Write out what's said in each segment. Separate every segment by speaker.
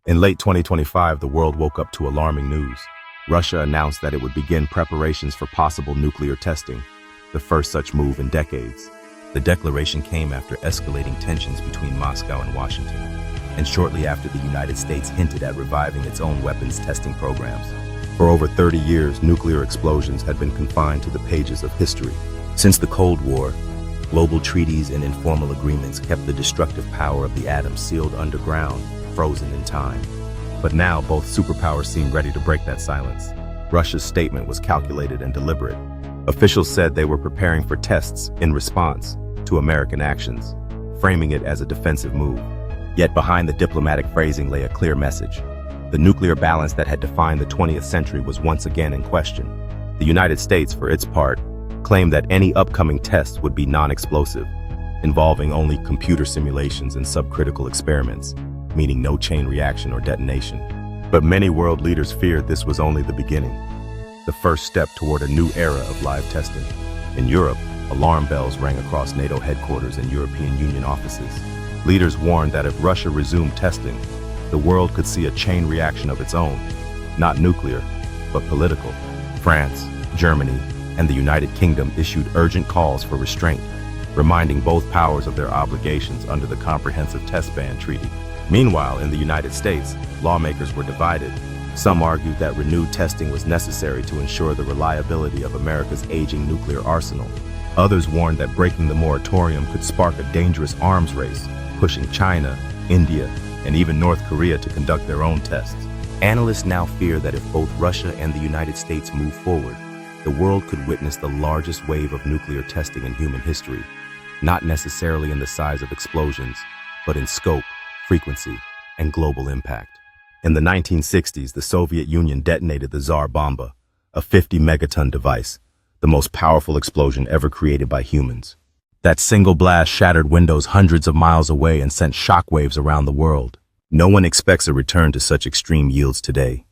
Speaker 1: In late 2025, the world woke up to alarming news. Russia announced that it would begin preparations for possible nuclear testing, the first such move in decades. The declaration came after escalating tensions between Moscow and Washington, and shortly after the United States hinted at reviving its own weapons testing programs. For over 30 years, nuclear explosions had been confined to the pages of history. Since the Cold War, global treaties and informal agreements kept the destructive power of the atom sealed underground, frozen in time. But now both superpowers seem ready to break that silence. Russia's statement was calculated and deliberate. Officials said they were preparing for tests in response to American actions, framing it as a defensive move. Yet behind the diplomatic phrasing lay a clear message. The nuclear balance that had defined the 20th century was once again in question. The United States, for its part, claimed that any upcoming tests would be non-explosive, involving only computer simulations and subcritical experiments, meaning no chain reaction or detonation. But many world leaders feared this was only the beginning, the first step toward a new era of live testing. In Europe, alarm bells rang across NATO headquarters and European Union offices. Leaders warned that if Russia resumed testing, the world could see a chain reaction of its own, not nuclear, but political. France, Germany, and the United Kingdom issued urgent calls for restraint, reminding both powers of their obligations under the Comprehensive Test Ban Treaty. Meanwhile, in the United States, lawmakers were divided. Some argued that renewed testing was necessary to ensure the reliability of America's aging nuclear arsenal. Others warned that breaking the moratorium could spark a dangerous arms race, pushing China, India, and even North Korea to conduct their own tests. Analysts now fear that if both Russia and the United States move forward, the world could witness the largest wave of nuclear testing in human history, not necessarily in the size of explosions, but in scope, frequency, and global impact. In the 1960s, the Soviet Union detonated the Tsar Bomba, a 50-megaton device, the most powerful explosion ever created by humans. That single blast shattered windows hundreds of miles away and sent shockwaves around the world. No one expects a return to such extreme yields today,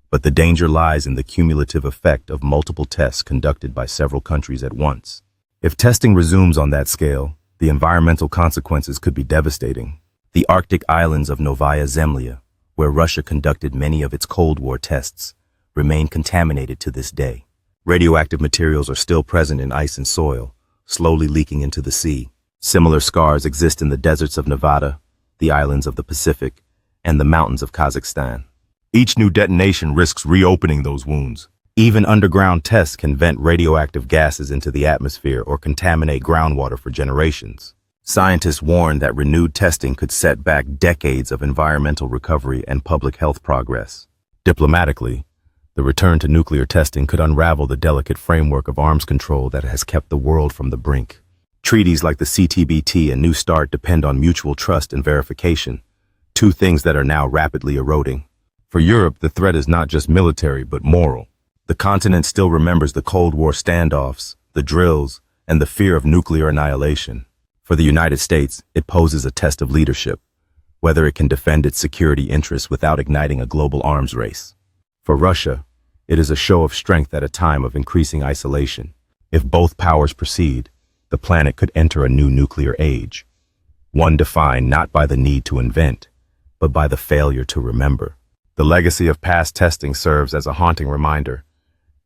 Speaker 1: but the danger lies in the cumulative effect of multiple tests conducted by several countries at once. If testing resumes on that scale, the environmental consequences could be devastating. The Arctic islands of Novaya Zemlya, where Russia conducted many of its Cold War tests, remain contaminated to this day. Radioactive materials are still present in ice and soil, slowly leaking into the sea. Similar scars exist in the deserts of Nevada, the islands of the Pacific, and the mountains of Kazakhstan. Each new detonation risks reopening those wounds. Even underground tests can vent radioactive gases into the atmosphere or contaminate groundwater for generations. Scientists warn that renewed testing could set back decades of environmental recovery and public health progress. Diplomatically, the return to nuclear testing could unravel the delicate framework of arms control that has kept the world from the brink. Treaties like the CTBT and New START depend on mutual trust and verification, two things that are now rapidly eroding. For Europe, the threat is not just military, but moral. The continent still remembers the Cold War standoffs, the drills, and the fear of nuclear annihilation. For the United States, it poses a test of leadership, whether it can defend its security interests without igniting a global arms race. For Russia, it is a show of strength at a time of increasing isolation. If both powers proceed, the planet could enter a new nuclear age, one defined not by the need to invent, but by the failure to remember. The legacy of past testing serves as a haunting reminder.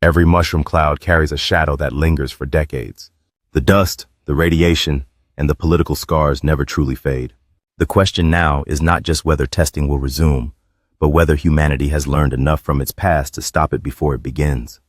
Speaker 1: Every mushroom cloud carries a shadow that lingers for decades. The dust, the radiation, and the political scars never truly fade. The question now is not just whether testing will resume, but whether humanity has learned enough from its past to stop it before it begins.